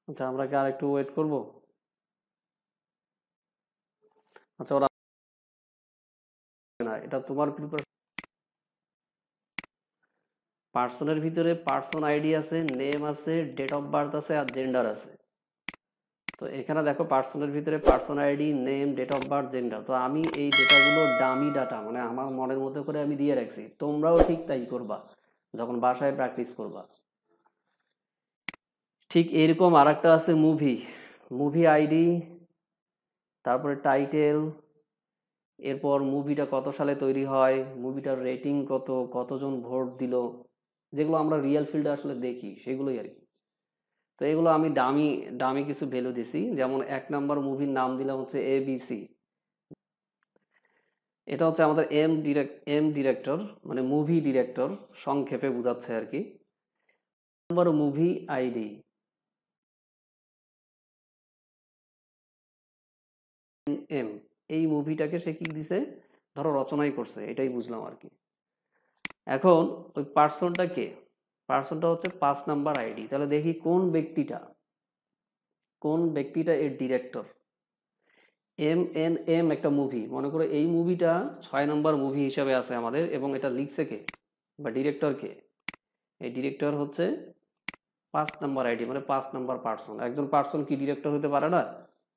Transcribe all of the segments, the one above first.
আচ্ছা, আমরা কি আর একটু ওয়েট করব? আচ্ছা, ওরা না, এটা তোমার প্রিপারেশন। পার্সনের ভিতরে পার্সন আইডি আছে, নেম আছে, ডেট অফ বার্থ আছে আর জেন্ডার আছে। তো এখানে দেখো পার্সনের ভিতরে person ID, name, date of birth, gender. তো আমি এই ডেটাগুলো ডামি ডাটা মানে আমার মনের মতো করে আমি দিয়ে রাখছি, তোমরাও ঠিক তাই করবা যখন বাসায় প্র্যাকটিস করবা। ঠিক এরকম আর একটা আছে মুভি, মুভি আইডি, তারপরে টাইটেল, এরপর মুভিটা কত সালে তৈরি হয়, মুভিটার রেটিং কত, কতজন ভোট দিল, যেগুলো আমরা রিয়েল ফিল্ডে আসলে দেখি সেগুলোই আর কি। তো এগুলো আমি ডামি ডামি কিছু ভ্যালু দিছি, যেমন 1 নম্বর মুভির নাম দিলাম হচ্ছে ABC। এটা হচ্ছে আমাদের এম ডিরেক্টর, মানে মুভি ডিরেক্টর সংক্ষেপে বোঝাচ্ছে আর কি। নম্বর মুভি আইডি এম, এই মুভিটাকে সে কি দিছে, ধরো রচনাই করছে, এটাই বুঝলাম আর কি। এখন ওই পার্সনটা কে, পার্সনটা হচ্ছে 5 নম্বর আইডি। তাহলে দেখি কোন ব্যক্তিটা এর ডিরেক্টর। এম একটা মুভি, মনে করো এই মুভিটা 6 নম্বর মুভি হিসাবে আছে আমাদের, এবং এটা লিখছে কে বা ডিরেক্টর কে? এই ডিরেক্টর হচ্ছে 5 নম্বর আইডি, মানে 5 নম্বর পার্সন। একজন পার্সন কি ডিরেক্টর হতে পারে না?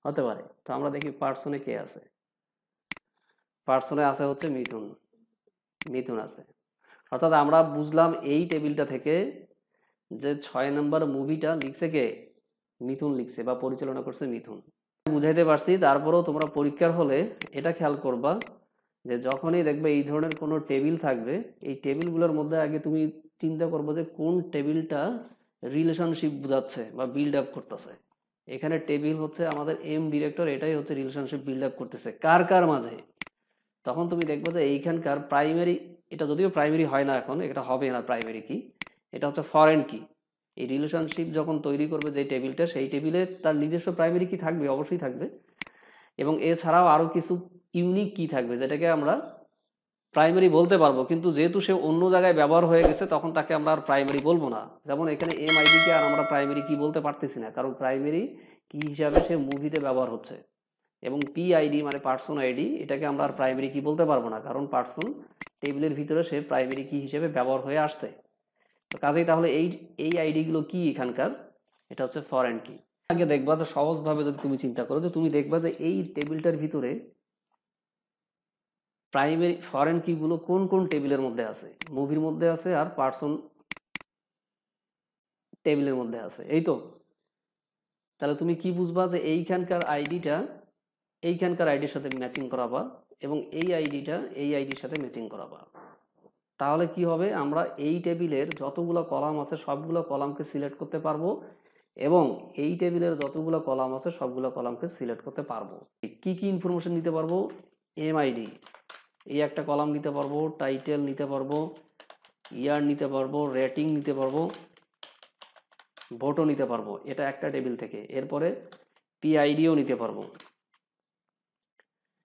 হতে পারে। তো আমরা দেখি পার্সনে কে আছে। পার্সনে আছে হচ্ছে মিথুন, মিথুন আছে। অর্থাৎ আমরা বুঝলাম এই টেবিলটা থেকে যে 6 নম্বর মুভিটা লিখছে কে, মিথুন লিখছে বা পরিচালনা করছে মিথুন। বুঝাইতে পারছি। তারপরেও তোমরা পরীক্ষার হলে এটা খেয়াল করবা যে যখনই দেখবে এই ধরনের কোনো টেবিল থাকবে, এই টেবিলগুলোর মধ্যে আগে তুমি চিন্তা করবো যে কোন টেবিলটা রিলেশনশিপ বোঝাচ্ছে বা বিল্ড আপ করতেছে। এখানে টেবিল হচ্ছে আমাদের এম ডিরেক্টর, এটাই হচ্ছে রিলেশনশিপ বিল্ড আপ করতেছে কার কার মাঝে। তখন তুমি দেখবে যে এইখানকার প্রাইমারি, এটা যদিও প্রাইমারি হয় না এখন, এটা হবে না প্রাইমারি কি, এটা হচ্ছে ফরেন কি। এই রিলেশনশিপ যখন তৈরি করবে যে টেবিলটা, সেই টেবিলে তার নিজস্ব প্রাইমারি কি থাকবে, অবশ্যই থাকবে। এবং এছাড়াও আরো কিছু ইউনিক কি থাকবে, যেটাকে আমরা প্রাইমারি বলতে পারবো, কিন্তু যেহেতু সে অন্য জায়গায় ব্যবহার হয়ে গেছে তখন তাকে আমরা আর প্রাইমারি বলবো না। যেমন এখানে MID কে আর আমরা প্রাইমারি কি বলতে পারতেছি না, কারণ প্রাইমারি কি হিসাবে সে মুভিতে ব্যবহার হচ্ছে। এবং PID মানে পার্সন আইডি, এটাকে আমরা আর প্রাইমারি কি বলতে পারবো না, কারণ পার্সন টেবিলের ভিতরে সে প্রাইমারি কি হিসেবে ব্যবহার হয়ে আসছে। তো কাজেই তাহলে এই এই আইডি গুলো কি এখানকার, এটা হচ্ছে ফরেন কি। আগে দেখবা যে সহজভাবে যদি তুমি চিন্তা করো, যে তুমি দেখবা যে এই টেবিলটার ভিতরে প্রাইমারি ফরেন কি গুলো কোন কোন টেবিলের মধ্যে আছে, মুভির মধ্যে আছে আর পার্সন টেবিলের মধ্যে আছে, এই তো। তাহলে তুমি কি বুঝবা যে এইখানকার আইডিটা এইখানকার আইডির সাথে ম্যাচিং করাবা, এবং এই আইডিটা এই আইডির সাথে ম্যাচিং করাবা। তাহলে কি হবে, আমরা এই টেবিলের যতগুলো কলাম আছে সবগুলো কলামকে সিলেক্ট করতে পারবো, এবং এই টেবিলের যতগুলো কলাম আছে সবগুলো কলামকে সিলেক্ট করতে পারবো। কি কি ইনফরমেশন নিতে পারবো? MID এই একটা কলাম নিতে পারবো, টাইটেল নিতে পারবো, ইয়ার নিতে পারবো, রেটিং নিতে পারবো, ভোটও নিতে পারবো, এটা একটা টেবিল থেকে। এরপরে PIDও নিতে পারবো,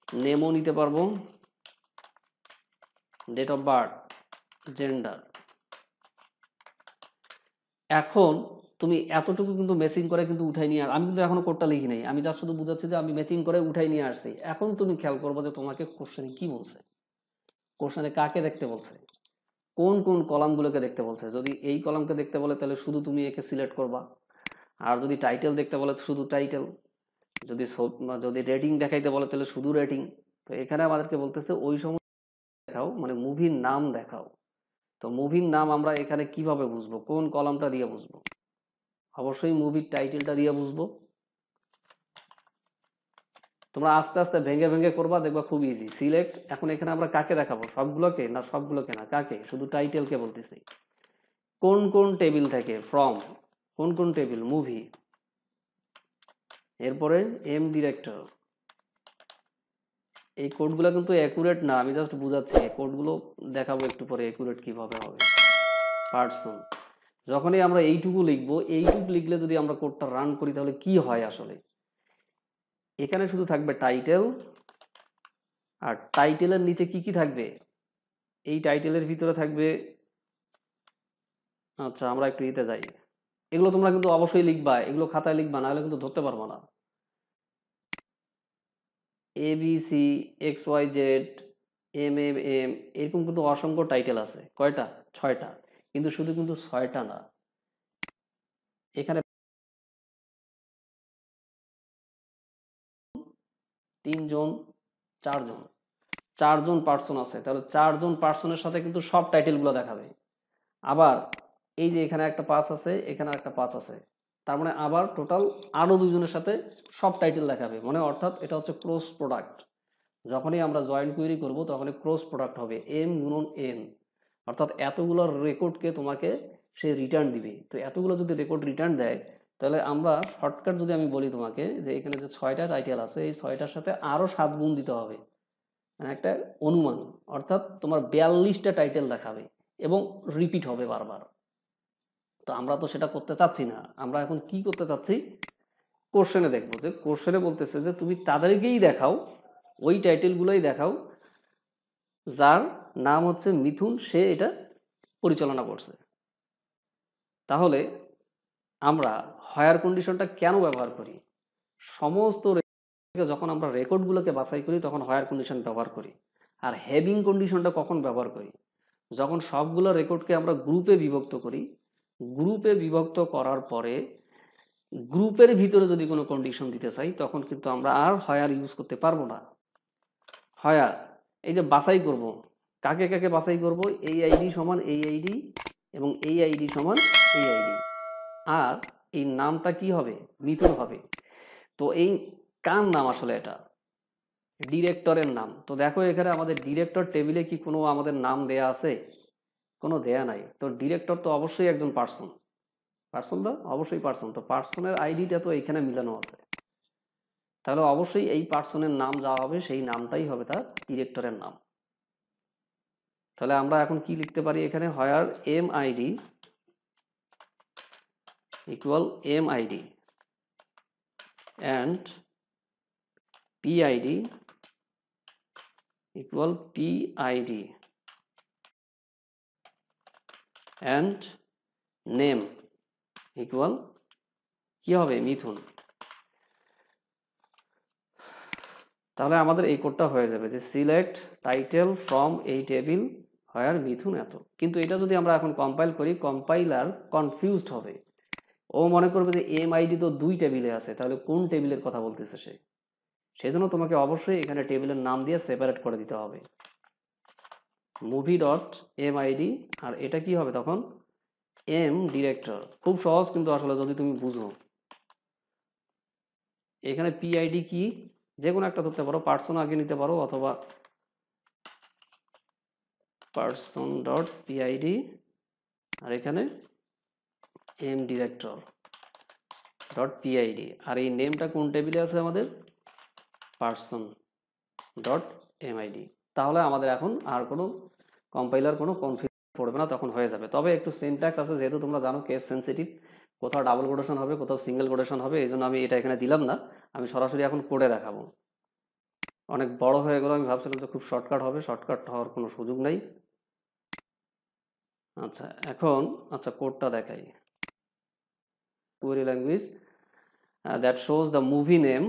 নেমও নিতে পারবো, ডেট অফ বার্থ, জেন্ডার। এখন তুমি এতটুকু কিন্তু ম্যাচিং করে কিন্তু উঠাই নিয়ে, আমি কিন্তু এখনো কোডটা লিখি নাই, আমি জাস্ট শুধু বুঝাচ্ছি যে আমি ম্যাচিং করে উঠাই নিয়ে আসছি। এখন তুমি খেয়াল করবো যে তোমাকে কোশ্চেনে কি বলছে, কোশ্চেনে কাকে দেখতে বলছে, কোন কোন কলামগুলোকে দেখতে বলছে। যদি এই কলামকে দেখতে বলে তাহলে শুধু তুমি একে সিলেক্ট করবা, আর যদি টাইটেল দেখতে বলে শুধু টাইটেল, যদি যদি রেটিং দেখাইতে বলে তাহলে শুধু রেটিং। তো এখানে আমাদেরকে বলতেছে ওই সময় দেখাও, মানে মুভির নাম দেখাও। তো মুভির নাম আমরা এখানে কিভাবে বুঝবো, কোন কলামটা দিয়ে বুঝবো? অবশ্যই মুভির টাইটেলটা দিয়ে বুঝবো। তোমরা আস্তে আস্তে ভেঙে ভেঙে করবা, দেখবা খুব ইজি। সিলেক্ট, এখন এখানে আমরা কাকে দেখাবো, সবগুলোকে না, সবগুলোকে না, কাকে, শুধু টাইটেলকে বলতেছি। কোন কোন টেবিল থেকে, ফ্রম, কোন কোন টেবিল, মুভি। এরপরে এম ডিরেক্টর। এই কোডগুলো কিন্তু অ্যাকুরেট না, আমি জাস্ট বুঝাচ্ছি, এই কোডগুলো দেখাবো একটু পরে অ্যাকুরেট কিভাবে হবে। পার্সন, যখনই আমরা এইটুকু লিখবো, এইটুকু লিখলে যদি আমরা কোডটা রান করি তাহলে কি হয় আসলে, এখানে শুধু থাকবে টাইটেল, আর টাইটেলের নিচে কি কি থাকবে, এই টাইটেলের ভিতরে থাকবে, আচ্ছা আমরা একটু ইতে যাই, এগুলো তোমরা কিন্তু অবশ্যই লিখবা, এগুলো খাতায় লিখবা, না হলে কিন্তু ধরতে পারবো না। ABC, XYZ, MMM, এরকম কিন্তু অসংখ্য টাইটেল আছে। কয়টা? 6টা। কিন্তু শুধু কিন্তু 6টা না, এখানে 3 জন, 4 জন, 4 জন পার্সন আছে। তাহলে 4 জন পার্সনের সাথে কিন্তু সব টাইটেলগুলো দেখাবে। আবার এই যে এখানে একটা পাস আছে, এখানে একটা পাস আছে, তার মানে আবার টোটাল আরো 2 জনের সাথে সব টাইটেল দেখাবে। মানে অর্থাৎ এটা হচ্ছে ক্রস প্রোডাক্ট। যখনই আমরা জয়েন্ট কুয়েরি করব তখনই ক্রস প্রোডাক্ট হবে, এম গুণন এন, অর্থাৎ এতগুলো রেকর্ডকে তোমাকে সে রিটার্ন দিবে। তো এতগুলো যদি রেকর্ড রিটার্ন দেয়, তাহলে আমরা শর্টকাট যদি আমি বলি তোমাকে, যে এখানে যে 6টা টাইটেল আছে, এই 6টার সাথে আরো 7 গুণ দিতে হবে, মানে একটা অনুমান। অর্থাৎ তোমার 42টা টাইটেল দেখাবে এবং রিপিট হবে বারবার। তো আমরা তো সেটা করতে চাচ্ছি না। আমরা এখন কি করতে চাচ্ছি, কোশ্চেনে দেখবো যে কোশ্চেনে বলতেছে যে তুমি তাদেরকেই দেখাও, ওই টাইটেলগুলোই দেখাও যার নাম হচ্ছে মিথুন, সে এটা পরিচালনা করছে। তাহলে আমরা হায়ার কন্ডিশনটা কেন ব্যবহার করি? সমস্ত যখন আমরা রেকর্ডগুলোকে বাছাই করি তখন হায়ার কন্ডিশন ব্যবহার করি। আর হ্যাভিং কন্ডিশনটা কখন ব্যবহার করি? যখন সবগুলো রেকর্ডকে আমরা গ্রুপে বিভক্ত করি। গ্রুপে বিভক্ত করার পরে গ্রুপের ভিতরে যদি কোনো কন্ডিশন দিতে চাই, তখন কিন্তু আমরা আর হায়ার ইউজ করতে পারবো না। হায়ার, এই যে বাছাই করব, কাকে কাকে বাছাই করব, এই আইডি সমান এই আইডি এবং এই আইডি সমান এই আইডি, আর এই নামটা কি হবে, মিথুন হবে। তো এই কার নাম আসলে? এটা ডিরেক্টরের নাম। তো দেখো এখানে আমাদের ডিরেক্টর টেবিলে কি কোনো আমাদের নাম দেয়া আছে? কোনো দেয়া নাই। তো ডিরেক্টর তো অবশ্যই একজন পার্সন, পার্সন না, অবশ্যই পার্সন। তো পার্সনের আইডিটা তো এখানে মিলানো আছে, তাহলে অবশ্যই এই পার্সনের নাম যা হবে সেই নামটাই হবে তার ডিরেক্টরের নাম। তাহলে আমরা এখন কি লিখতে পারি এখানে, where M ID equal M ID and P ID equal P ID and name equal কি হবে, মিথুন। তাহলে আমাদের এই কোডটা হয়ে যাবে যে সিলেক্ট টাইটেল ফ্রম এই টেবিল হায়ার মিথুন এত। কিন্তু এটা যদি আমরা এখন কম্পাইল করি, কম্পাইলার কনফিউজড হবে। ও মনে করবে যে এম আইডি তো 2 টেবিলে আছে, তাহলে কোন টেবিলের কথা বলতেছে সে। সেজন্য তোমাকে অবশ্যই এখানে টেবিলের নাম দিয়ে সেপারেট করে দিতে হবে, মুভি ডট এম আইডি, আর এটা কি হবে তখন, এম ডিরেক্টর। খুব সহজ কিন্তু আসলে যদি তুমি বুঝো। এখানে পিআইডি কি, যে কোনো একটা ধরতে পারো, পার্সন আগে নিতে পারো, অথবা পার্সন ডট পিআইডি, আর এখানে এম ডিরেক্টর ডট পিআইডি, আর এই নেমটা কোন টেবিলে আছে আমাদের, পার্সন ডট এমআইডি। তাহলে আমাদের এখন আর কোনো কম্পাইলার কোনো কনফিউজ পড়বে না, তখন হয়ে যাবে। তবে একটু সিনট্যাক্স আছে, যেহেতু তোমরা জানো কেস সেন্সিটিভ, কোথাও ডাবল কোটেশন হবে, কোথাও সিঙ্গেল কোটেশন হবে, এই জন্য আমি এটা এখানে দিলাম না। আমি সরাসরি এখন কোডে দেখাবো। অনেক বড় হয়ে গেল, আমি ভাবছিলাম যে খুব শর্টকাট হবে, শর্টকাট হওয়ার কোনো সুযোগ নাই। আচ্ছা এখন, আচ্ছা কোডটা দেখাই। Query language that shows the movie name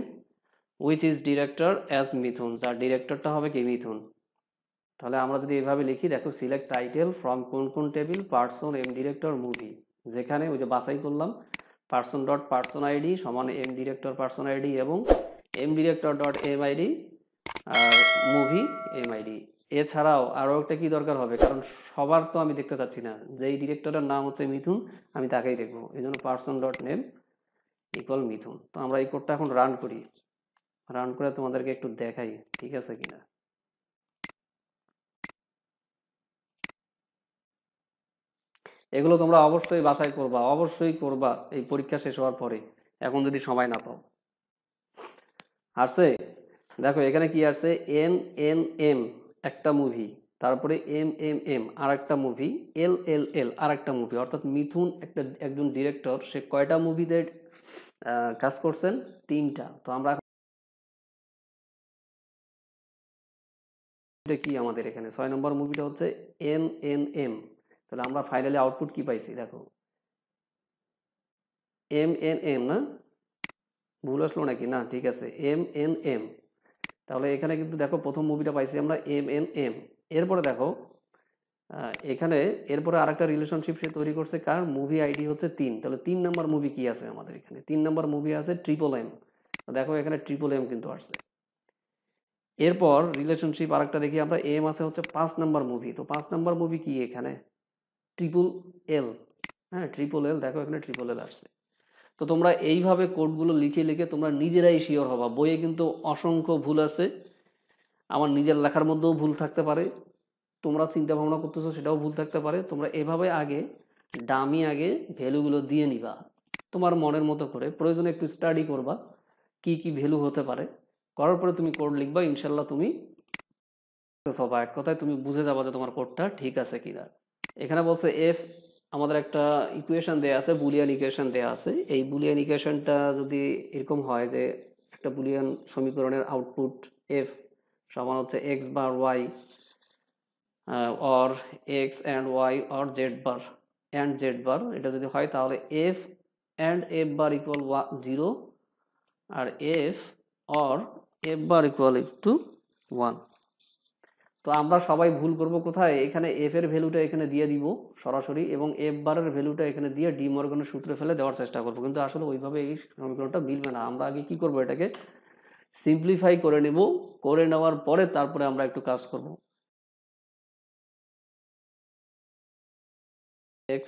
which is director as Mithun, যার ডিরেক্টরটা হবে কি, মিথুন। তাহলে আমরা যদি এভাবে লিখি, দেখো সিলেক্ট টাইটেল ফ্রম কোন কোন table, person M director movie, যেখানে ওই যে বাছাই করলাম পার্সন ডট পার্সন আইডি সমান এম ডিরেক্টর পার্সন আইডি এবং M director dot M ID আর মুভি এম আইডি। এছাড়াও আরও একটা কি দরকার হবে, কারণ সবার তো আমি দেখতে চাচ্ছি না, যেই ডিরেক্টরের নাম হচ্ছে মিথুন আমি তাকেই দেখবো, এই জন্য পার্সন ডট নেম ইকুয়াল মিথুন। তো আমরা এই কোডটা এখন রান করি, রান করে তোমাদেরকে একটু দেখাই ঠিক আছে কিনা। এগুলো তোমরা অবশ্যই বাছাই করবা, অবশ্যই করবা এই পরীক্ষা শেষ হওয়ার পরে, এখন যদি সময় না পাও। আসছে, দেখো এখানে কি আসছে, এন এন এম একটা মুভি, তারপরে এম এম এম আর একটা মুভি, এল এল এল আর একটা মুভি। অর্থাৎ মিথুন একজন ডিরেক্টর, সে কয়টা মুভিতে কাজ করছেন, 3টা। তো আমরা কি আমাদের এখানে 6 নম্বর মুভিটা হচ্ছে এন এন এম। তাহলে আমরা ফাইনালি আউটপুট কি পাইছি দেখো, এম এন এম না, ভুল আসলো নাকি? না, ঠিক আছে, এম এন এম। তাহলে এখানে কিন্তু দেখো প্রথম মুভিটা পাইছি আমরা এম এন এম। এরপরে দেখো এখানে এরপরে আরেকটা রিলেশনশিপ সে তৈরি করছে, কার মুভি আইডি হচ্ছে 3। তাহলে 3 নম্বর মুভি কি আছে আমাদের এখানে? 3 নম্বর মুভি আছে ট্রিপল এম। দেখো এখানে ট্রিপল এম কিন্তু আসছে। এরপর রিলেশনশিপ আরেকটা দেখি আমরা, এম আছে হচ্ছে 5 নম্বর মুভি। তো 5 নম্বর মুভি কি এখানে? ট্রিপল এল। হ্যাঁ, ট্রিপল এল, দেখো এখানে ট্রিপল এল আসছে। তো তোমরা এইভাবে কোডগুলো লিখে লিখে তোমরা নিজেরাই শিওর হবা। বইয়ে কিন্তু অসংখ্য ভুল আছে, আমার নিজের লেখার মধ্যেও ভুল থাকতে পারে, তোমরা চিন্তা ভাবনা করতেছো সেটাও ভুল থাকতে পারে। তোমরা এভাবে আগে আগে ভ্যালুগুলো দিয়ে নিবা তোমার মনের মতো করে, প্রয়োজনে একটু স্টাডি করবা কি কি ভ্যালু হতে পারে। করার পরে তুমি কোড লিখবা, ইনশাল্লাহ তুমি সবা, এক কথায় তুমি বুঝে যাবা যে তোমার কোডটা ঠিক আছে কিনা। এখানে বলছে এফ, আমাদের একটা ইকুয়েশন দেয়া আছে, বুলিয়ান ইকুয়েশন দেয়া আছে। এই বুলিয়ান ইকুয়েশনটা যদি এরকম হয় যে একটা বুলিয়ান সমীকরণের আউটপুট এফ সমান হচ্ছে X bar Y or x and y or z bar and z bar, এটা যদি হয় তাহলে f and f bar equal 0 R f or f bar equal to 1। তো আমরা সবাই ভুল করব কোথায়? এখানে f এর ভ্যালুটা এখানে দিয়ে দিব সরাসরি, এবং f bar এর ভ্যালুটা এখানে দিয়ে ডি মর্গানের সূত্রে ফেলে দেওয়ার চেষ্টা করব, কিন্তু আসলে ওইভাবে এই সমীকরণটা মিলবে না। আমরা আগে কি করব, এটাকে সিম্পলিফাই করে নেব, করে নেওয়ার পরে তারপরে আমরা একটু কাজ করব। x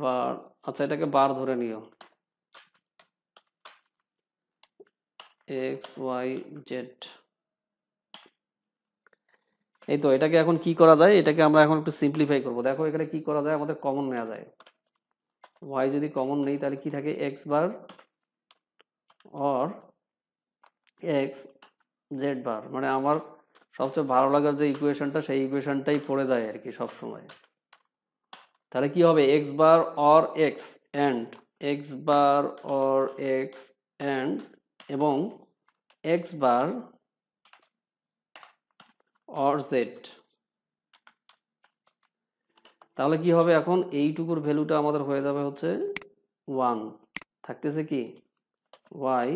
বার, আচ্ছা এটাকে বার ধরে নিও, এক্স ওয়াই জেড। এই তো, এটাকে এখন কি করা যায়, এটাকে আমরা এখন একটু সিম্পলিফাই করব। দেখো এখানে কি করা যায়, আমাদের কমন নেওয়া যায়। ওয়াই যদি কমন নেই তাহলে কি থাকে, X bar or X Z bar. মানে আমার সবচেয়ে ভালো লাগার যে ইকুয়েশনটা, সেই ইকুয়েশনটাই পড়ে যায় আর কি সব সময়। তাহলে কি হবে, x bar or x and x bar or x and এবং এক্স বার অর জেড। তাহলে কি হবে, এখন এইটুকুর ভ্যালুটা আমাদের হয়ে যাবে হচ্ছে 1, থাকতেছে কি y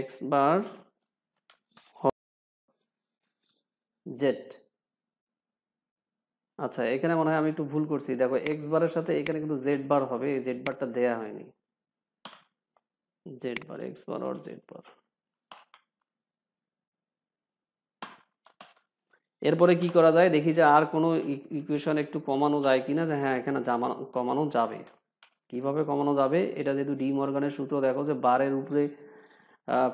x বার z। আচ্ছা এখানে মনে হয় আমি একটু ভুল করছি, দেখো x বারের সাথে এখানে কিন্তু z বার হবে, এই z বারটা দেয়া হয়নি। z বার, x বার আর z বার। এরপরে কি করা যায় দেখি, যে আর কোনো ইকুয়েশন একটু কমানো যায় কিনা। যে হ্যাঁ, এখানে কমানো যাবে। কিভাবে কমানো যাবে, এটা যেহেতু ডি মর্গানের সূত্র, দেখো যে বারের উপরে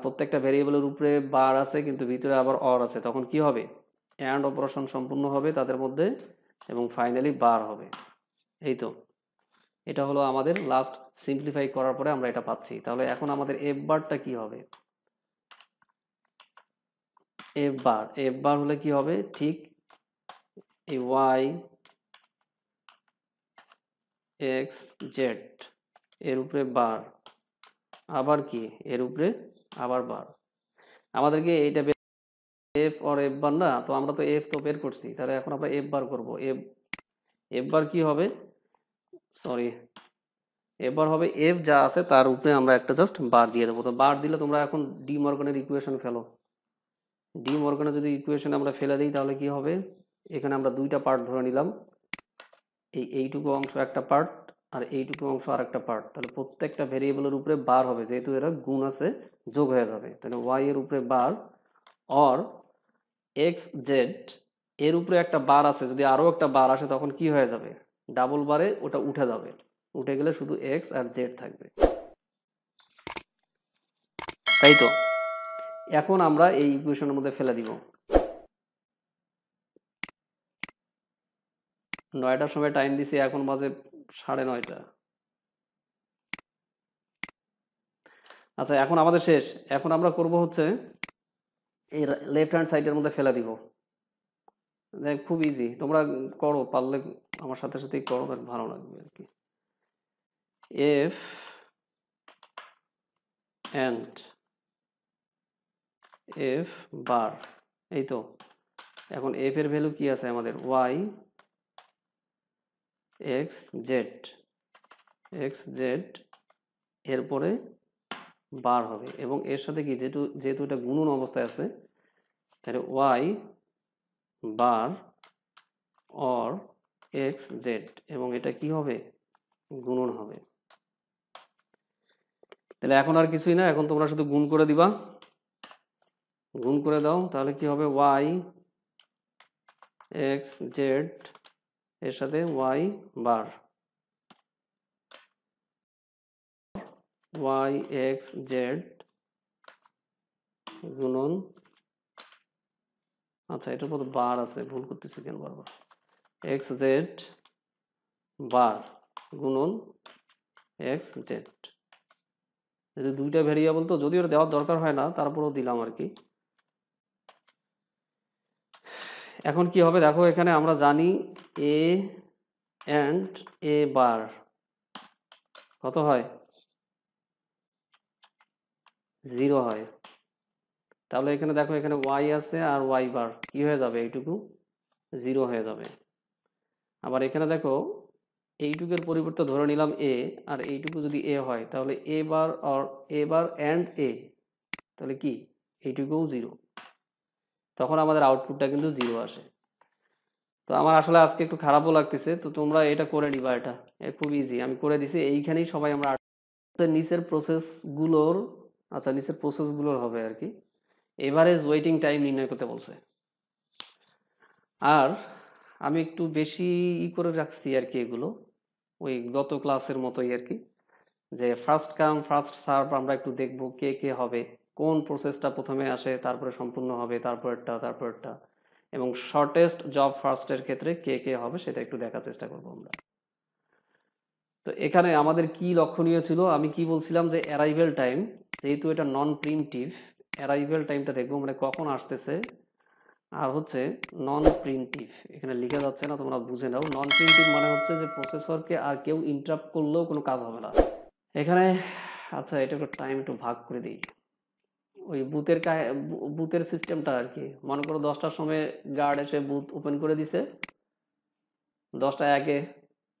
প্রত্যেকটা ভেরিয়েবলের উপরে বার আছে কিন্তু ভিতরে আবার অর আছে, তখন কি হবে, অ্যান্ড অপারেশন সম্পূর্ণ হবে তাদের মধ্যে এবং ফাইনালি বার হবে। এই তো, এটা হলো আমাদের লাস্ট সিম্পলিফাই করার পরে আমরা এটা পাচ্ছি। তাহলে এখন আমাদের এফ বারটা কি হবে, এফ বার হলে কি হবে, ঠিক এই ওয়াই এক্স জেড এর উপরে বার, আবার কি এর উপরে আবার বার। আমাদেরকে এইটা এফ অর এফ বার না, তো আমরা তো এফ তো বের করছি, তাহলে এখন আমরা এফ বার করবো। এফ বার কি হবে, সরি, এফ বার হবে এফ যা আছে তার উপরে আমরা একটা জাস্ট বার দিয়ে দেবো। তো বার দিলে তোমরা এখন ডি মর্গানের ইকুয়েশন ফেলো। ডি মর্গানের যদি ইকুয়েশন আমরা ফেলে দিই তাহলে কি হবে, এখানে আমরা দুইটা পার্ট ধরে নিলাম, এইটুকু অংশ একটা পার্ট আর এইটুকু অংশ আর একটা পার্ট। তাহলে প্রত্যেকটা ভেরিয়েবলের উপরে বার হবে, যেহেতু এরা গুণ আছে যোগ হয়ে যাবে। তাহলে ওয়াই এর উপরে বার অর এক্স জেড এর উপরে একটা বার আছে, যদি আরো একটা বার আসে তখন কি হয়ে যাবে, ডাবল বারে ওটা উঠে যাবে, উঠে গেলে শুধু এক্স আর জেড থাকবে। তাই তো, এখন আমরা এই ইকুয়েশনের মধ্যে ফেলে দিব। 9টার সময় টাইম দিছি, এখন বাজে 9:30। আচ্ছা এখন আমাদের শেষ, এখন আমরা করব হচ্ছে এই লেফট হ্যান্ড সাইডের মধ্যে ফেলে দিব। দেখ খুব ইজি, তোমরা করো, পারলে আমার সাথে সাথেই করো, দেখ ভালো লাগবে আর কি। এফ অ্যান্ড এফ বার, এই তো এখন এফ এর ভ্যালু কি আছে আমাদের ওয়াই এক্স জেড এরপরে বার হবে এবং এর সাথে কি যেহেতু এটা গুণন অবস্থায় আছে তাহলে Y bar or X Z এবং এটা কি হবে গুণন হবে। তাহলে এখন আর কিছুই না, এখন তোমরা শুধু গুণ করে দিবা, গুণ করে দাও, তাহলে কি হবে ওয়াই এক্স জেড এর সাথে y bar Y x Z গুণন, আচ্ছা এটার মধ্যে বার আছে, ভুল করতেছি কেন বারবার, এক্স জেড বার গুণন এক্স জেড। দুইটা ভেরিয়েবল তো যদিও এটা দেওয়ার দরকার হয় না, তারপরেও দিলাম আর কি। এখন কি হবে দেখো, এখানে আমরা জানি এ অ্যান্ড এ বার কত হয় 0 হয়। তাহলে এখানে দেখো এখানে ওয়াই আছে আর ওয়াই বার কি হয়ে যাবে, এইটুকু 0 হয়ে যাবে। আবার এখানে দেখো এইটুকুর পরিবর্তে ধরে নিলাম এ, আর এইটুকু যদি এ হয় তাহলে এ বার আর এ বার অ্যান্ড এ, তাহলে কি এইটুকুও 0, তখন আমাদের আউটপুটটা কিন্তু 0 আসে। তো আমার আসলে আজকে একটু খারাপও লাগতেছে, তো তোমরা এটা করে নিবা, এটা খুব ইজি, আমি করে দিছি। এইখানেই সবাই আমরা নিচের প্রসেসগুলোর, আচ্ছা নিচের প্রসেসগুলোর হবে আর কি, এভারেজ ওয়েটিং টাইম নির্ণয় করতে বলছে। আর আমি একটু বেশি করে রাখছি আর কি, এগুলো ওই গত ক্লাসের মতোই আর কি, যে ফার্স্ট কাম ফার্স্ট সার্ভ আমরা একটু দেখব কে কে হবে, কোন প্রসেসটা প্রথমে আসে তারপরে সম্পূর্ণ হবে তারপরেরটা, এবং শর্টেস্ট জব ফার্স্টের ক্ষেত্রে কে কে হবে সেটা একটু দেখার চেষ্টা করব আমরা। তো এখানে আমাদের কি লক্ষণীয় ছিল, আমি কি বলছিলাম যে অ্যারাইভেল টাইম, যেহেতু এটা নন প্রিমটিভ, অ্যারাইভেল টাইমটা দেখবো মানে কখন আসতেছে, আর হচ্ছে নন প্রিমটিভ, এখানে লিখে যাচ্ছে না, তোমরা বুঝে নাও। নন প্রিমটিভ মানে হচ্ছে যে প্রসেসরকে আর কেউ ইন্টারাপ্ট করলেও কোনো কাজ হবে না এখানে। আচ্ছা এটা একটু টাইম একটু ভাগ করে দিই, ওই বুথের সিস্টেমটা আর কি। মনে করো 10টার সময় গার্ড এসে বুথ ওপেন করে দিছে, 10টা 1-এ,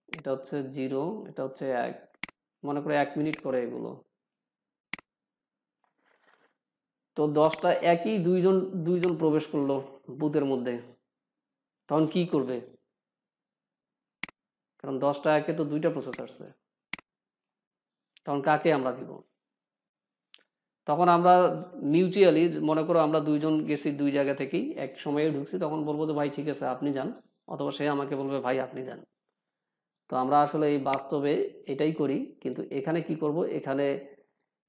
এটা হচ্ছে 0, এটা হচ্ছে 1, মনে করো 1 মিনিট করে এগুলো, তো 10টা 1-ই দুইজন প্রবেশ করলো বুথের মধ্যে, তখন কি করবে, কারণ 10টা 1-এ তো দুইটা প্রসেস আসছে, তখন কাকে আমরা দিব, তখন আমরা মিউচুয়ালি মনে করো আমরা দুইজন গেছি দুই জায়গা থেকেই এক সময়ে ঢুকছি, তখন বলবো যে ভাই ঠিক আছে আপনি যান, অথবা সে আমাকে বলবে ভাই আপনি যান। তো আমরা আসলে এই বাস্তবে এটাই করি, কিন্তু এখানে কি করব, এখানে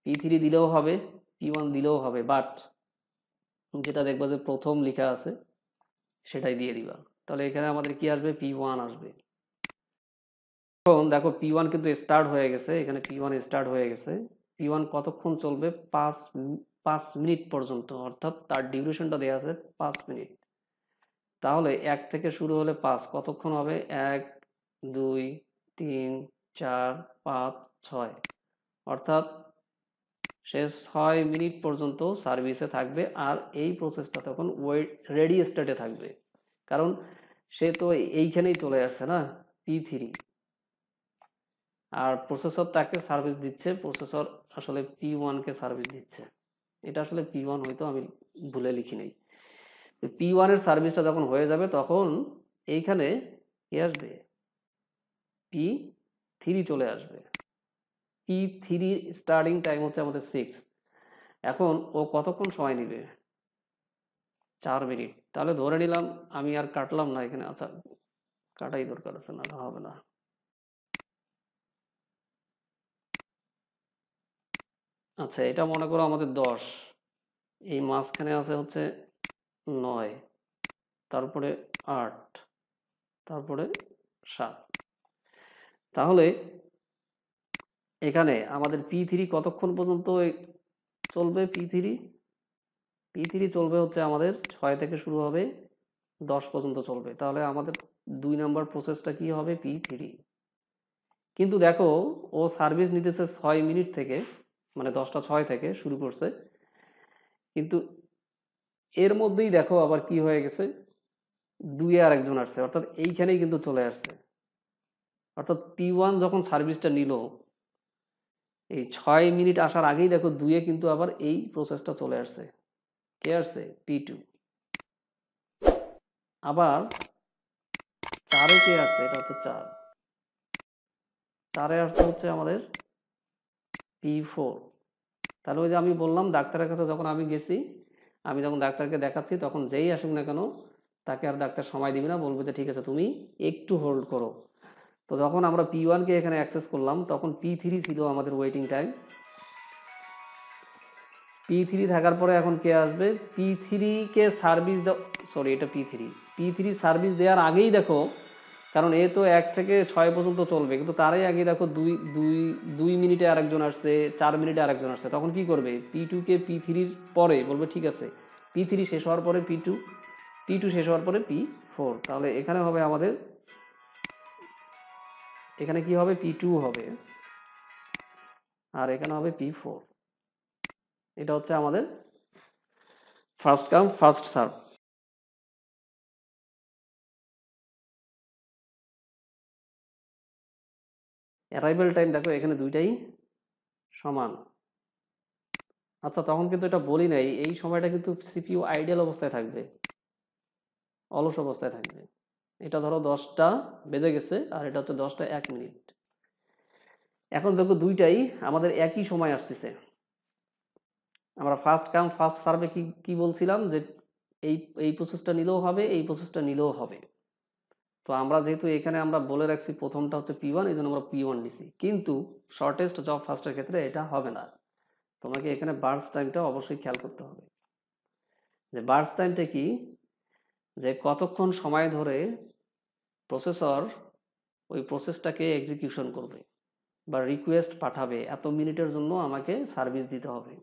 P3 দিলেও হবে, P1 দিলেও হবে, বাট যেটা দেখবো যে প্রথম লেখা আছে সেটাই দিয়ে দিবা, তাহলে এখানে আমাদের কি আসবে P1 আসবে। এখন দেখো P1 কিন্তু স্টার্ট হয়ে গেছে, এখানে P1 স্টার্ট হয়ে গেছে। P1 কতক্ষণ চলবে, 5 মিনিট পর্যন্ত, অর্থাৎ তার ডিউরেশনটা দেওয়া আছে 5 মিনিট। তাহলে 1 থেকে শুরু হলে 5 কতক্ষণ হবে, 1 2 3 4 5 6, অর্থাৎ সে 6 মিনিট পর্যন্ত সার্ভিসে থাকবে, আর এই প্রসেসটা তখন রেডি স্টেটে থাকবে, কারণ সে তো এইখানেই চলে আসছে না P3, আর প্রসেসর তাকে সার্ভিস দিচ্ছে, প্রসেসর আসলে P1 কে সার্ভিস দিচ্ছে, এটা আসলে P1 হয়তো আমি ভুলে লিখি নাই। P1 এর সার্ভিসটা যখন হয়ে যাবে তখন এইখানে কি আসবে, P3 চলে আসবে। P3 স্টার্টিং টাইম হচ্ছে আমাদের 6, এখন ও কতক্ষণ সময় নেবে, 4 মিনিট। তাহলে ধরে নিলাম, আমি আর কাটলাম না এখানে, আচ্ছা কাটাই দরকার আছে, না হবে না, আচ্ছা এটা মনে করো আমাদের 10, এই মাঝখানে আছে হচ্ছে 9, তারপরে 8, তারপরে 7, তাহলে এখানে আমাদের P3 কতক্ষণ পর্যন্ত চলবে, P3 চলবে হচ্ছে আমাদের 6 থেকে শুরু হবে 10 পর্যন্ত চলবে, তাহলে আমাদের 2 নাম্বার প্রসেসটা কি হবে, P3। কিন্তু দেখো ও সার্ভিস নিতেছে 6 মিনিট থেকে, মানে 10টা 6 থেকে শুরু করছে, কিন্তু এর মধ্যেই দেখো আবার কি হয়ে গেছে, 2 এ আরেকজন আসছে, অর্থাৎ এইখানেই কিন্তু চলে আসছে। অর্থাৎ P1 যখন সার্ভিসটা নিল, এই 6 মিনিট আসার আগেই দেখো 2 এ কিন্তু আবার এই প্রসেসটা চলে আসছে। কে আসছে? P2। আবার 4-এ কে আসছে? এটা হচ্ছে 4। 4-এ আসছে হচ্ছে আমাদের P4। তাহলে ওই যে আমি বললাম ডাক্তারের কাছে যখন আমি গেছি, আমি যখন ডাক্তারকে দেখাচ্ছি তখন যেই আসুক না কেন তাকে আর ডাক্তার সময় দিবে না, বলবে যে ঠিক আছে তুমি একটু হোল্ড করো। তো যখন আমরা P1-কে এখানে অ্যাক্সেস করলাম তখন P3 ছিল আমাদের ওয়েটিং টাইম। P3 থাকার পরে এখন কে আসবে? P3-কে সার্ভিস দাও, সরি এটা P3 সার্ভিস দেওয়ার আগেই দেখো, কারণ এ তো 1 থেকে 6 পর্যন্ত চলবে, কিন্তু তারই আগে দেখো 2 মিনিটে আরেকজন আসছে, 4 মিনিটে আরেকজন আসছে। তখন কি করবে? P2-কে P3-র পরে বলবে ঠিক আছে, P3 শেষ হওয়ার পরে P2 শেষ হওয়ার পরে P4। তাহলে এখানে হবে আমাদের, এখানে কি হবে? P2 হবে, আর এখানে হবে P4। এটা হচ্ছে আমাদের first come first serve. Arrival time দেখো এখানে দুইটাই সমান। আচ্ছা, তখন কিন্তু এটা বলি নাই, এই সময়টা কিন্তু সিপিইউ আইডিয়াল অবস্থায় থাকবে, অলস অবস্থায় থাকবে। এটা ধরো 10টা বেজে গেছে আর এটা হচ্ছে 10টা 1 মিনিট। এখন দেখো দুইটাই আমাদের একই সময় আসতেছে। আমরা ফার্স্ট কাম ফার্স্ট সার্ভে কি কি বলছিলাম যে এই এই প্রসেসটা নিলেও হবে, এই প্রসেসটা নিলেও হবে। তো আমরা যেহেতু এখানে আমরা বলে রাখছি প্রথমটা হচ্ছে P1, এই জন্য আমরা P1 নিছি, কিন্তু শর্টেস্ট জব ফার্স্টের ক্ষেত্রে এটা হবে না। তোমাকে এখানে বার্স্ট টাইমটা অবশ্যই খেয়াল করতে হবে, যে বার্স্ট টাইমটা কি, যে কতক্ষণ সময় ধরে প্রসেসর ওই প্রসেসটাকে এক্সিকিউশন করবে বা রিকোয়েস্ট পাঠাবে, এত মিনিটের জন্য আমাকে সার্ভিস দিতে হবে।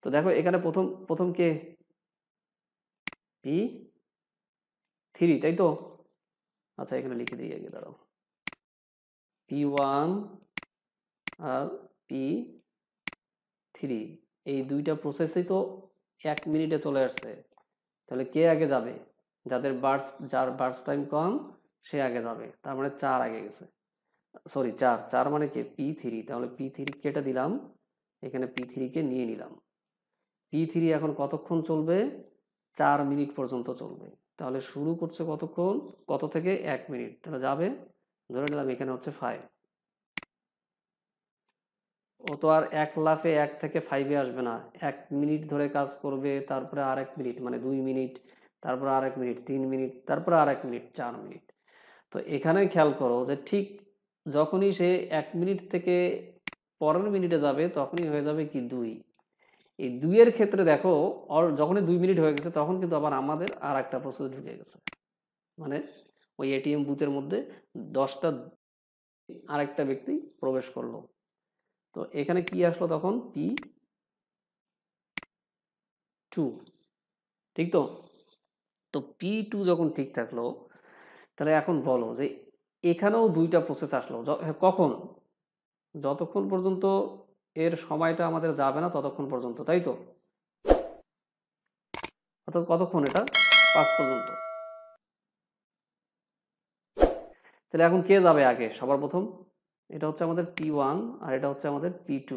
তো দেখো এখানে প্রথম প্রথম কে? P3, তাই তো? আচ্ছা এখানে লিখে দিই আগে, দাঁড়াও। P1 আর P3 এই দুইটা প্রসেসই তো 1 মিনিটে চলে আসছে। তাহলে কে আগে যাবে? যার বার্স্ট টাইম কম সে আগে যাবে, তার মানে 4 আগে গেছে। সরি 4 মানে কে? P3। তাহলে P3 কেটে দিলাম, এখানে P3-কে নিয়ে নিলাম। P3 এখন কতক্ষণ চলবে? 4 মিনিট পর্যন্ত চলবে। তাহলে শুরু করছে কতক্ষণ, কত থেকে? 1 মিনিট। তাহলে যাবে, ধরে নিলাম এখানে হচ্ছে 5। ও তো আর এক লাফে 1 থেকে 5-এ আসবে না, 1 মিনিট ধরে কাজ করবে, তারপরে আর 1 মিনিট মানে 2 মিনিট, তারপরে আর 1 মিনিট 3 মিনিট, তারপরে আর 1 মিনিট 4 মিনিট। তো এখানে খেয়াল করো যে ঠিক যখনই সে 1 মিনিট থেকে পরের মিনিটে যাবে তখনই হয়ে যাবে কি 2। এই 2-এর ক্ষেত্রে দেখো যখনই 2 মিনিট হয়ে গেছে তখন কিন্তু আবার আমাদের আর একটা প্রসেস ঢুকে গেছে, মানে ওই এটিএম বুথের মধ্যে 10টা আরেকটা ব্যক্তি প্রবেশ করলো। তো এখানে কি আসলো তখন? P2, ঠিক তো? তো P2 যখন ঠিক থাকলো, তাহলে এখন বলো যে এখানেও দুইটা প্রসেস আসলো, কখন? যতক্ষণ পর্যন্ত এর সময়টা আমাদের যাবে না ততক্ষণ পর্যন্ত, তাই তো? অর্থাৎ কতক্ষণ? এটা 5 পর্যন্ত। তাহলে এখন কে যাবে আগে সবার প্রথম? এটা হচ্ছে আমাদের P1 আর এটা হচ্ছে আমাদের P2।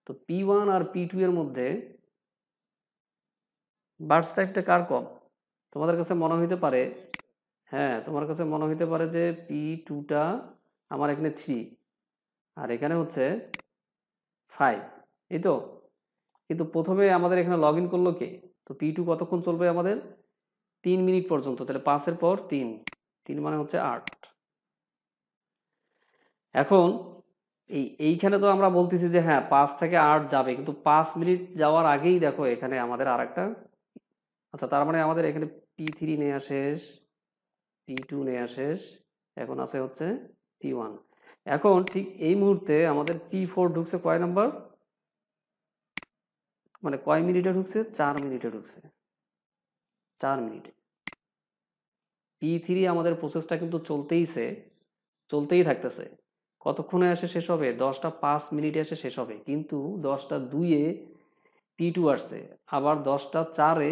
তো P1 আর P2 এর মধ্যে বার্স্ট টাইমটা কার কম? তোমাদের কাছে মনে হইতে পারে, হ্যাঁ তোমার কাছে মনে হইতে পারে যে P2টা আমার এখানে 3 আর এখানে হচ্ছে 5, এই তো? কিন্তু প্রথমে আমাদের এখানে লগ ইন করলো কে? তো P2 কতক্ষণ চলবে আমাদের? 3 মিনিট পর্যন্ত। তাহলে 5-এর পর 3 মানে হচ্ছে 8। এখন এইখানে তো আমরা বলতেছি যে হ্যাঁ 5 থেকে 8 যাবে, কিন্তু 5 মিনিট যাওয়ার আগেই দেখো এখানে আমাদের আরেকটা, আচ্ছা তার মানে আমাদের এখানে P3 নেওয়া শেষ, P2 নেওয়া শেষ, এখন আছে হচ্ছে P1। এখন ঠিক এই মুহূর্তে আমাদের P4 ঢুকছে কয় নাম্বার, মানে কয় মিনিটে ঢুকছে? 4 মিনিটে ঢুকছে, 4 মিনিটে। P3 আমাদের প্রসেসটা কিন্তু চলতেই থাকতেছে। কতক্ষণে এসে শেষ হবে? 10টা 5 মিনিটে এসে শেষ হবে, কিন্তু 10টা 2-এ P2 আসছে, আবার 10টা 4-এ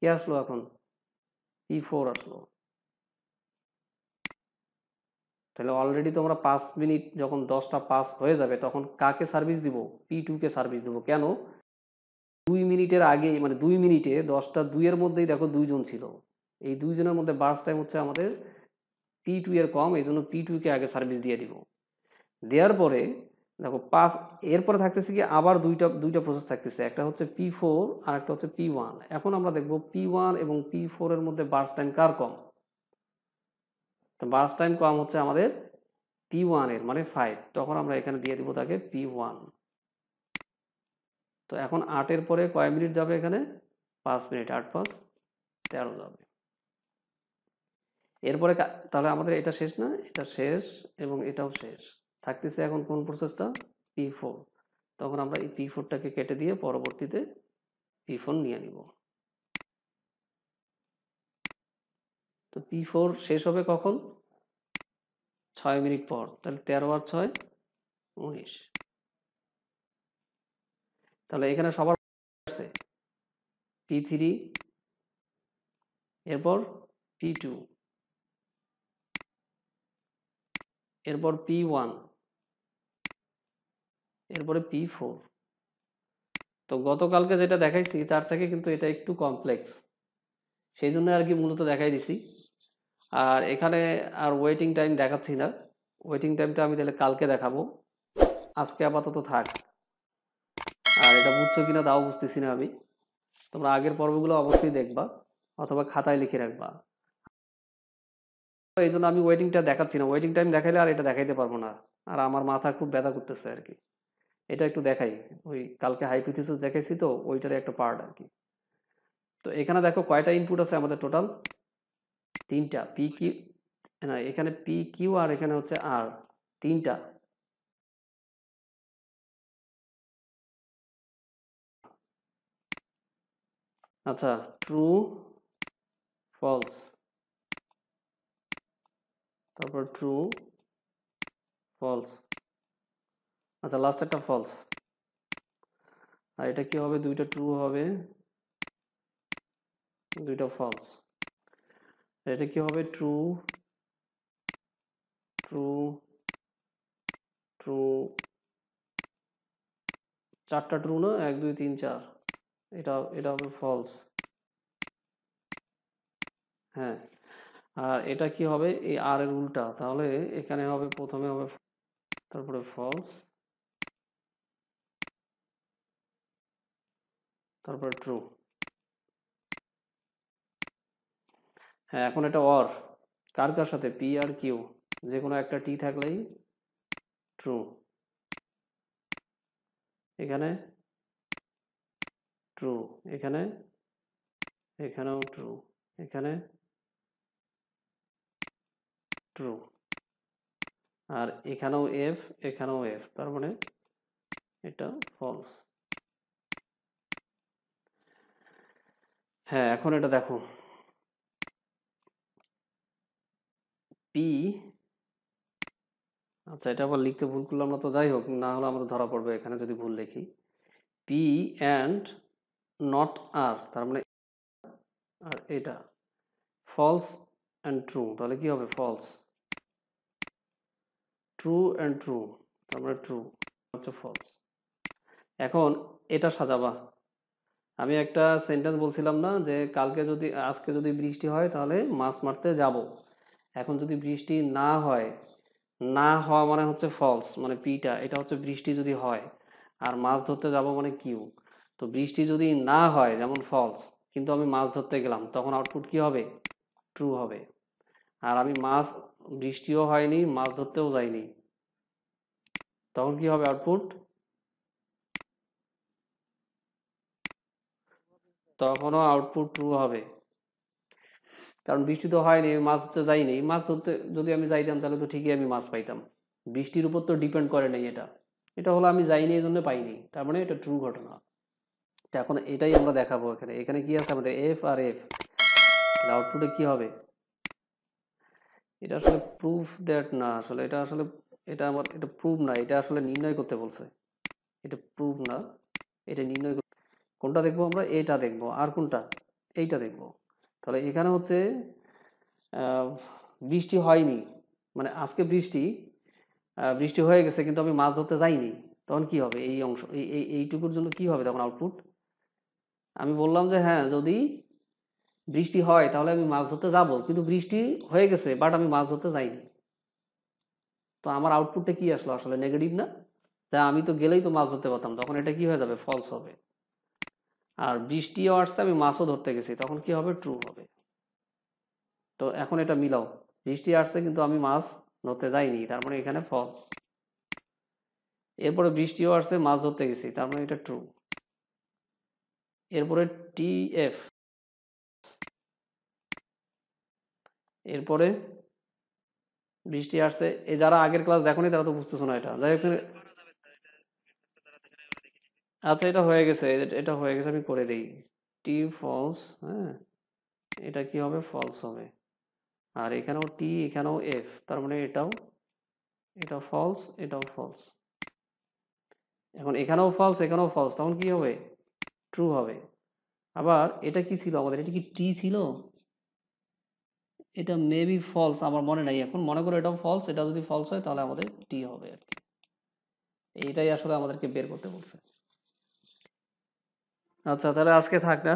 কে আসলো এখন? P4 আসলো। তাহলে অলরেডি তোমরা 5 মিনিট যখন 10টা পাস হয়ে যাবে তখন কাকে সার্ভিস দিব? P2 কে সার্ভিস দিব। কেন? 2 মিনিটের আগে মানে 2 মিনিটে 10টা 2 এর মধ্যেই দেখো 2 জন ছিল। এই 2 জনের মধ্যে বার্স্ট টাইম হচ্ছে আমাদের P2 এর কম, এই জন্য P2 কে আগে সার্ভিস দিয়ে দিব। দেওয়ার পরে দেখো 5 এরপরে থাকতেছে কি আবার দুইটা প্রসেস থাকতেছে, একটা হচ্ছে P4 আর একটা হচ্ছে P1। এখন আমরা দেখব P1 এবং P4 এর মধ্যে বার্স্ট টাইম কার কম। তো বার্স্ট টাইম কম হচ্ছে আমাদের P1 এর মানে 5, তখন আমরা এখানে দিয়ে দিব তাকে P1। তো এখন 8 এর পরে কয় মিনিট যাবে এখানে? 5 মিনিট, 8 5 13 যাবে। এরপরে তাহলে আমাদের এটা শেষ না? এটা শেষ এবং এটাও শেষ। থাকতেছে এখন কোন প্রসেসটা? P4। তখন আমরা এই P4টাকে কেটে দিয়ে পরবর্তীতে P4 নিয়ে নিব। তো P4 শেষ হবে কখন? 6 মিনিট পর। তাহলে 13 আর 6 19। তাহলে এখানে সবার আছে P3, এরপর P2, এরপর P1, এরপরে P4। তো গতকালকে যেটা দেখাইছি তার থেকে কিন্তু এটা একটু কমপ্লেক্স, সেই জন্য আর কি মূলত দেখাই দিছি। আর এখানে আর ওয়েটিং টাইম দেখাচ্ছি না, ওয়েটিং টাইমটা আমি তাহলে কালকে দেখাবো, আজকে আপাতত থাক। আর এটা বুঝছো কিনা তাও বুঝতেছি না আমি। তোমরা আগের পর্বগুলো অবশ্যই দেখবা অথবা খাতায় লিখে রাখবা। এই জন্য আমি ওয়েটিংটা দেখাচ্ছি না, ওয়েটিং টাইম দেখাইলে আর এটা দেখাইতে পারবো না, আর আমার মাথা খুব ব্যথা করতেছে আর কি। এটা একটু দেখাই, ওই কালকে হাইপোথিসিস দেখাইছি তো ওইটার একটা পার্ট আর কি। তো এখানে দেখো কয়টা ইনপুট আছে আমাদের টোটাল? 3টা। পি কিউ না, এখানে পি কিউ আর এখানে হচ্ছে আর, 3টা। আচ্ছা, ট্রু ফলস, তারপর ট্রু ফলস, আচ্ছা লাস্ট একটা ফলস। আর এটা কি হবে? দুইটা ট্রু হবে, দুইটা ফলস। এটা কি হবে? ট্রু ট্রু ট্রু, 4টা ট্রু না? 1 2 3 4, এটা এটা হবে ফলস। হ্যাঁ, আর এটা কি হবে? এই আর এর উল্টা, তাহলে এখানে হবে প্রথমে হবে তারপরে ফলস, তারপরে ট্রু। হ্যাঁ, এখন এটা অর কার কার সাথে? পি আর কিউ, যে কোনো একটা টি থাকলেই ট্রু। এখানে ট্রু, এখানে, এখানেও ট্রু, এখানে ট্রু, আর এখানেও এফ, এখানেও এফ, তার মানে এটা ফলস। হ্যাঁ, এখন এটা দেখো পি, আচ্ছা এটা আবার লিখতে ভুল করলাম না তো, যাই হোক, না হলে আমাদের ধরা পড়বে এখানে যদি ভুল লিখি। পি অ্যান্ড নট আর, তার মানে আর এটা ফলস অ্যান্ড ট্রু, তাহলে কি হবে? ফলস। ট্রু অ্যান্ড ট্রু, তার মানে ট্রু হচ্ছে ফলস। এখন এটা সাজাবা। আমি একটা সেন্টেন্স বলছিলাম না যে কালকে যদি আজকে যদি বৃষ্টি হয় তাহলে মাছ মারতে যাব। এখন যদি বৃষ্টি না হয়, না হওয়া মানে হচ্ছে ফলস, মানে পিটা, এটা হচ্ছে বৃষ্টি যদি হয়, আর মাছ ধরতে যাব মানে কিউ। তো বৃষ্টি যদি না হয় যেমন ফলস, কিন্তু আমি মাছ ধরতে গেলাম, তখন আউটপুট কি হবে? ট্রু হবে। আর আমি বৃষ্টিও হয়নি, মাছ ধরতেও যাইনি, তখন কি হবে আউটপুট? তখনও আউটপুট ট্রু হবে, কারণ বৃষ্টি তো হয়নি, মাছ ধরতে যাইনি। মাছ ধরতে যদি আমি যাইতাম তাহলে তো ঠিকই আমি মাছ পাইতাম। বৃষ্টির উপর তো ডিপেন্ড করে নাই এটা, এটা হলো আমি যাইনি এই জন্য পাইনি, তার মানে এটা ট্রু ঘটনা। তো এখন এটাই আমরা দেখাবো এখানে। এখানে কি আছে আমাদের? F R F. আউটপুটে কি হবে? এটা আসলে প্রুফ দ্যাট না, আসলে এটা আসলে এটা আমার এটা প্রুফ না, এটা আসলে নির্ণয় করতে বলছে। এটা প্রুফ না, এটা নির্ণয় কোনটা দেখবো আমরা? এটা দেখবো। আর কোনটা? এইটা দেখবো। তাহলে এখানে হচ্ছে বৃষ্টি হয়নি, মানে আজকে বৃষ্টি হয়ে গেছে কিন্তু আমি মাছ ধরতে যাইনি, তখন কি হবে? এই অংশ এইটুকুর জন্য কি হবে তখন আউটপুট? আমি বললাম যে হ্যাঁ, যদি বৃষ্টি হয় তাহলে আমি মাছ ধরতে যাব, কিন্তু বৃষ্টি হয়ে গেছে বাট আমি মাছ ধরতে যাইনি। তো আমার আউটপুটটা কি আসলো? আসলে নেগেটিভ না? তা আমি তো গেলেই তো মাছ ধরতে পারতাম, তখন এটা কি হয়ে যাবে? ফলস হবে। আর বৃষ্টিও আসছে, আমি মাছও ধরতে গেছি, তখন কি হবে? ট্রু হবে। তো এখন এটা মিলাও, বৃষ্টি আসছে কিন্তু আমি মাছ ধরতে যাইনি, তার মানে এখানে ফলস। এরপরে বৃষ্টিও আসছে, মাছ ধরতে গেছি, তার মানে এটা ট্রু। এরপরে টি এফ, এরপরে বৃষ্টি আসছে, এই যারা আগের ক্লাস দেখোনি তারা তো বুঝতেছো না এটা, যাই হোক। আচ্ছা, এটা হয়ে গেছে, এটা হয়ে গেছে, আমি করে দিই। টি ফলস, হ্যাঁ, এটা কি হবে? ফলস হবে। আর এখানেও টি, এখানেও এফ, তার মানে এটা ফলস, এটাও ফলস। এখন এখানেও ফলস, এখানেও ফলস, তখন কি হবে? ট্রু হবে। আবার এটা কি ছিল আমাদের? এটা কি টি ছিল? এটা মেবি ফলস, আমার মনে নাই এখন, মনে করো এটাও ফলস, এটা যদি ফলস হয় তাহলে আমাদের টি হবে আর কি। এইটাই আসলে আমাদেরকে বের করতে বলছে। আচ্ছা, তাহলে আজকে থাক না।